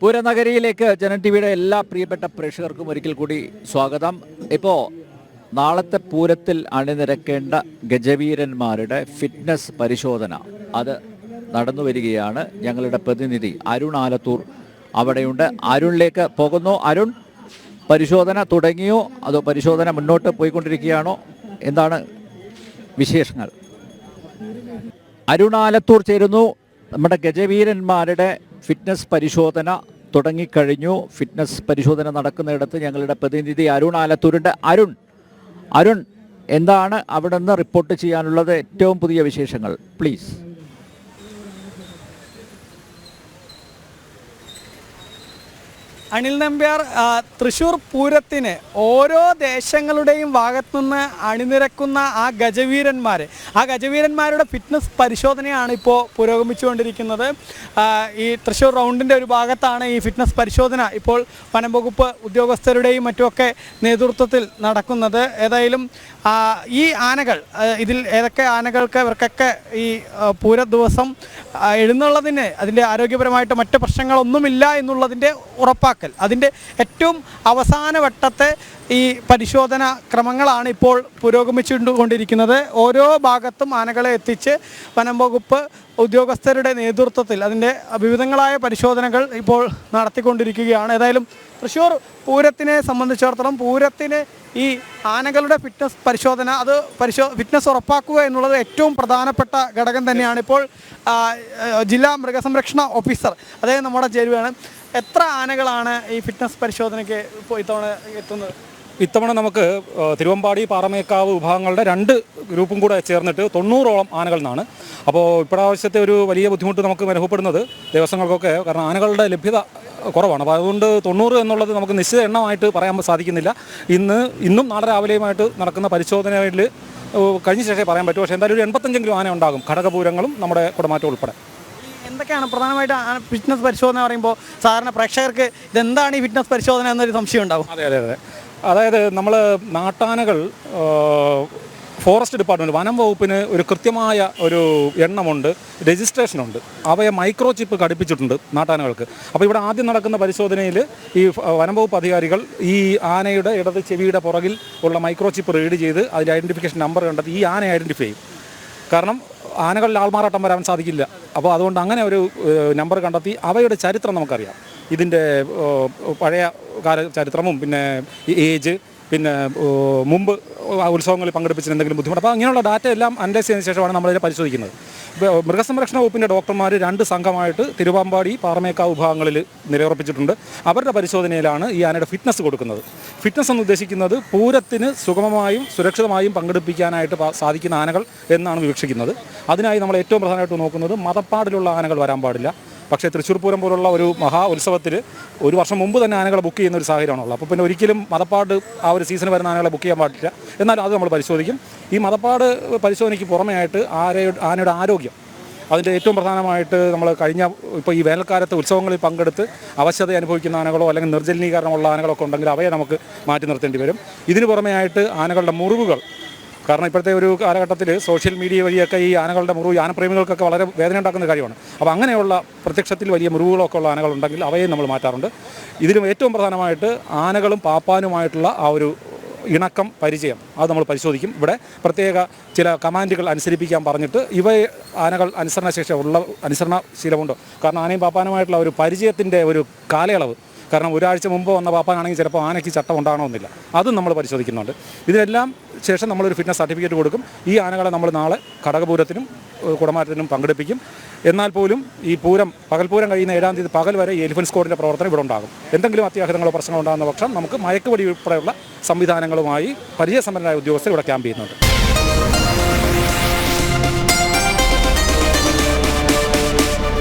പൂരനഗരിയിലേക്ക് ജനം ടി വിയുടെ എല്ലാ പ്രിയപ്പെട്ട പ്രേക്ഷകർക്കും ഒരിക്കൽ കൂടി സ്വാഗതം. ഇപ്പോൾ നാളത്തെ പൂരത്തിൽ അണിനിരക്കേണ്ട ഗജവീരന്മാരുടെ ഫിറ്റ്നസ് പരിശോധന അത് നടന്നു വരികയാണ്. ഞങ്ങളുടെ പ്രതിനിധി അരുൺ ആലത്തൂർ അവിടെയുണ്ട്. അരുണിലേക്ക് പോകുന്നു. അരുൺ, പരിശോധന തുടങ്ങിയോ അതോ പരിശോധന മുന്നോട്ട് പോയിക്കൊണ്ടിരിക്കുകയാണോ? എന്താണ് വിശേഷങ്ങൾ? അരുൺ ആലത്തൂർ ചേരുന്നു. നമ്മുടെ ഗജവീരന്മാരുടെ ഫിറ്റ്നസ് പരിശോധന തുടങ്ങിക്കഴിഞ്ഞു. ഫിറ്റ്നസ് പരിശോധന നടക്കുന്നിടത്ത് ഞങ്ങളുടെ പ്രതിനിധി അരുൺ ആലത്തൂരുണ്ട്. അരുൺ, എന്താണ് അവിടെ നിന്ന് റിപ്പോർട്ട് ചെയ്യാനുള്ളത്? ഏറ്റവും പുതിയ വിശേഷങ്ങൾ പ്ലീസ്. അനിൽ നമ്പ്യാർ, തൃശ്ശൂർ പൂരത്തിന് ഓരോ ദേശങ്ങളുടെയും ഭാഗത്തുനിന്ന് അണിനിരക്കുന്ന ആ ഗജവീരന്മാരുടെ ഫിറ്റ്നസ് പരിശോധനയാണ് ഇപ്പോൾ പുരോഗമിച്ചുകൊണ്ടിരിക്കുന്നത്. ഈ തൃശ്ശൂർ റൗണ്ടിൻ്റെ ഒരു ഭാഗത്താണ് ഈ ഫിറ്റ്നസ് പരിശോധന ഇപ്പോൾ വനം വകുപ്പ് ഉദ്യോഗസ്ഥരുടെയും മറ്റുമൊക്കെ നേതൃത്വത്തിൽ നടക്കുന്നത്. ഏതായാലും ഈ ആനകൾ, ഇതിൽ ഏതൊക്കെ ആനകൾക്ക് ഇവർക്കൊക്കെ ഈ പൂര ദിവസം എഴുന്നള്ളതിന് അതിൻ്റെ ആരോഗ്യപരമായിട്ട് മറ്റ് പ്രശ്നങ്ങളൊന്നുമില്ല എന്നുള്ളതിൻ്റെ ഉറപ്പാക്കൽ, അതിൻ്റെ ഏറ്റവും അവസാന വട്ടത്തെ ഈ പരിശോധന ക്രമങ്ങളാണ് ഇപ്പോൾ പുരോഗമിച്ചുകൊണ്ടിരിക്കുന്നത്. ഓരോ ഭാഗത്തും ആനകളെ എത്തിച്ച് വനം വകുപ്പ് ഉദ്യോഗസ്ഥരുടെ നേതൃത്വത്തിൽ അതിൻ്റെ വിവിധങ്ങളായ പരിശോധനകൾ ഇപ്പോൾ നടത്തിക്കൊണ്ടിരിക്കുകയാണ്. ഏതായാലും തൃശ്ശൂർ പൂരത്തിനെ സംബന്ധിച്ചിടത്തോളം പൂരത്തിന് ഈ ആനകളുടെ ഫിറ്റ്നസ് പരിശോധന, അത് ഫിറ്റ്നസ് ഉറപ്പാക്കുക എന്നുള്ളത് ഏറ്റവും പ്രധാനപ്പെട്ട ഘടകം തന്നെയാണ്. ഇപ്പോൾ ജില്ലാ മൃഗസംരക്ഷണ ഓഫീസർ അദ്ദേഹം നമ്മുടെ ചേരുവയാണ്. എത്ര ആനകളാണ് ഈ ഫിറ്റ്നസ് പരിശോധനയ്ക്ക് ഇപ്പോൾ ഇത്തവണ എത്തുന്നത്? ഇത്തവണ നമുക്ക് തിരുവമ്പാടി പാറമേക്കാവ് വിഭാഗങ്ങളുടെ 2 ഗ്രൂപ്പും കൂടെ ചേർന്നിട്ട് 90ഓളം ആനകൾ എന്നാണ്. അപ്പോൾ ഇപ്രാവശ്യത്തെ ഒരു വലിയ ബുദ്ധിമുട്ട് നമുക്ക് അനുഭവപ്പെടുന്നത് ദേവസ്വങ്ങൾക്കൊക്കെ, കാരണം ആനകളുടെ ലഭ്യത കുറവാണ്. അപ്പോൾ അതുകൊണ്ട് 90 എന്നുള്ളത് നമുക്ക് നിശ്ചിത എണ്ണമായിട്ട് പറയാൻ സാധിക്കുന്നില്ല. ഇന്നും നാളെ രാവിലെയുമായിട്ട് നടക്കുന്ന പരിശോധനയിൽ കഴിഞ്ഞ ശേഷമേ പറയാൻ പറ്റൂ. പക്ഷേ എന്തായാലും ഒരു 85 ആന ഉണ്ടാകും, ഘടകപൂരങ്ങളും നമ്മുടെ കുടമാറ്റം ഉൾപ്പെടെ. എന്തൊക്കെയാണ് പ്രധാനമായിട്ട് ഫിറ്റ്നസ് പരിശോധന പറയുമ്പോൾ സാധാരണ പ്രേക്ഷകർക്ക് ഇതെന്താണ് ഈ ഫിറ്റ്നസ് പരിശോധന എന്നൊരു സംശയം ഉണ്ടാവും? അതെ. അതായത് നമ്മൾ നാട്ടാനകൾ ഫോറസ്റ്റ് ഡിപ്പാർട്ട്മെൻറ്റ്, വനം വകുപ്പിന് ഒരു കൃത്യമായ ഒരു എണ്ണമുണ്ട്, രജിസ്ട്രേഷനുണ്ട്. അവയെ മൈക്രോ ചിപ്പ് ഘടിപ്പിച്ചിട്ടുണ്ട് നാട്ടാനകൾക്ക്. അപ്പോൾ ഇവിടെ ആദ്യം നടക്കുന്ന പരിശോധനയിൽ ഈ വനം വകുപ്പ് അധികാരികൾ ഈ ആനയുടെ ഇടത് ചെവിയുടെ പുറകിൽ ഉള്ള മൈക്രോ ചിപ്പ് റീഡ് ചെയ്ത് അതിൻ്റെ ഐഡൻറ്റിഫിക്കേഷൻ നമ്പർ കണ്ടെത്തി ഈ ആനയെ ഐഡൻറ്റിഫൈ ചെയ്യും. കാരണം ആനകളിൽ ആൾമാറാട്ടം വരാൻ സാധിക്കില്ല. അപ്പോൾ അതുകൊണ്ട് അങ്ങനെ ഒരു നമ്പർ കണ്ടെത്തി അവയുടെ ചരിത്രം നമുക്കറിയാം. ഇതിൻ്റെ പഴയ കാല ചരിത്രമും പിന്നെ ഏജ്, പിന്നെ മുമ്പ് ഉത്സവങ്ങളിൽ പങ്കെടുപ്പിച്ചിട്ട് എന്തെങ്കിലും ബുദ്ധിമുട്ട്, അപ്പോൾ അങ്ങനെയുള്ള ഡാറ്റ എല്ലാം അനലൈസ് ചെയ്തതിന് ശേഷമാണ് നമ്മളിതിനെ പരിശോധിക്കുന്നത്. ഇപ്പോൾ മൃഗസംരക്ഷണ വകുപ്പിൻ്റെ ഡോക്ടർമാർ 2 സംഘമായിട്ട് തിരുവമ്പാടി പാറമേക്കാവ് വിഭാഗങ്ങളിൽ നിലയുറപ്പിച്ചിട്ടുണ്ട്. അവരുടെ പരിശോധനയിലാണ് ഈ ആനയുടെ ഫിറ്റ്നസ് കൊടുക്കുന്നത്. ഫിറ്റ്നസ് എന്ന് ഉദ്ദേശിക്കുന്നത് പൂരത്തിന് സുഗമമായും സുരക്ഷിതമായും പങ്കെടുപ്പിക്കാനായിട്ട് സാധിക്കുന്ന ആനകൾ എന്നാണ് വിവക്ഷിക്കുന്നത്. അതിനായി നമ്മൾ ഏറ്റവും പ്രധാനമായിട്ട് നോക്കുന്നത് മതപ്പാടിലുള്ള ആനകൾ വരാൻ പാടില്ല. പക്ഷേ തൃശ്ശൂർ പൂരം പോലുള്ള ഒരു മഹാ ഉത്സവത്തിൽ ഒരു വർഷം മുമ്പ് തന്നെ ആനകളെ ബുക്ക് ചെയ്യുന്ന ഒരു സാഹചര്യമാണുള്ളത്. അപ്പോൾ പിന്നെ ഒരിക്കലും മതപ്പാട് ആ ഒരു സീസൺ വരുന്ന ആനകളെ ബുക്ക് ചെയ്യാൻ പാടില്ല. എന്നാൽ അത് നമ്മൾ പരിശോധിക്കും. ഈ മതപ്പാട് പരിശോധനയ്ക്ക് പുറമെയായിട്ട് ആനയുടെ ആരോഗ്യം, അതിൻ്റെ ഏറ്റവും പ്രധാനമായിട്ട് നമ്മൾ ഇപ്പോൾ ഈ വേനൽക്കാലത്ത് ഉത്സവങ്ങളിൽ പങ്കെടുത്ത് അവശത അനുഭവിക്കുന്ന ആനകളോ അല്ലെങ്കിൽ നിർജ്ജലീകരണമുള്ള ആനകളൊക്കെ ഉണ്ടെങ്കിൽ അവയെ നമുക്ക് മാറ്റി നിർത്തേണ്ടി വരും. ഇതിന് പുറമെയായിട്ട് ആനകളുടെ മുറിവുകൾ, കാരണം ഇപ്പോഴത്തെ ഒരു കാലഘട്ടത്തിൽ സോഷ്യൽ മീഡിയ വഴിയൊക്കെ ഈ ആനകളുടെ മുറിവ് ആനപ്രേമികൾക്കൊക്കെ വളരെ വേദന ഉണ്ടാക്കുന്ന കാര്യമാണ്. അപ്പോൾ അങ്ങനെയുള്ള പ്രത്യക്ഷത്തിൽ വലിയ മുറിവുകളൊക്കെ ഉള്ള ആനകളുണ്ടെങ്കിൽ അവയെ നമ്മൾ മാറ്റാറുണ്ട്. ഇതിലും ഏറ്റവും പ്രധാനമായിട്ട് ആനകളും പാപ്പാനുമായിട്ടുള്ള ആ ഒരു ഇണക്കം, പരിചയം, അത് നമ്മൾ പരിശോധിക്കും. ഇവിടെ പ്രത്യേക ചില കമാൻഡുകൾ അനുസരിപ്പിക്കാൻ പറഞ്ഞിട്ട് ആനകൾ അനുസരണശീലമുണ്ടോ, കാരണം ആനയും പാപ്പാനുമായിട്ടുള്ള ഒരു പരിചയത്തിൻ്റെ ഒരു കാലയളവ്, കാരണം ഒരാഴ്ച മുമ്പ് വന്ന പാപ്പാനാണെങ്കിൽ ചിലപ്പോൾ ആനയ്ക്ക് ചട്ടം ഉണ്ടാകണമെന്നില്ല, അതും നമ്മൾ പരിശോധിക്കുന്നുണ്ട്. ഇതിനെല്ലാം ശേഷം നമ്മളൊരു ഫിറ്റ്നസ് സർട്ടിഫിക്കറ്റ് കൊടുക്കും. ഈ ആനകളെ നമ്മൾ നാളെ ഘടകപൂരത്തിനും കുടമാറ്റത്തിനും പങ്കെടുപ്പിക്കും. എന്നാൽ പോലും ഈ പകൽപൂരം കഴിയുന്ന 7-ാം തീയതി പകൽ വരെ ഈ എലിഫൻറ്റ് സ്ക്വാഡിൻ്റെ പ്രവർത്തനം ഇവിടെ ഉണ്ടാകും. എന്തെങ്കിലും അത്യാഹിതങ്ങളോ പ്രശ്നങ്ങളോ ഉണ്ടാകുന്ന പക്ഷം നമുക്ക് മയക്കുവെടി ഉൾപ്പെടെയുള്ള സംവിധാനങ്ങളുമായി പരിചയസമ്പന്നരായ ഉദ്യോഗസ്ഥർ ഇവിടെ ക്യാമ്പ് ചെയ്യുന്നുണ്ട്.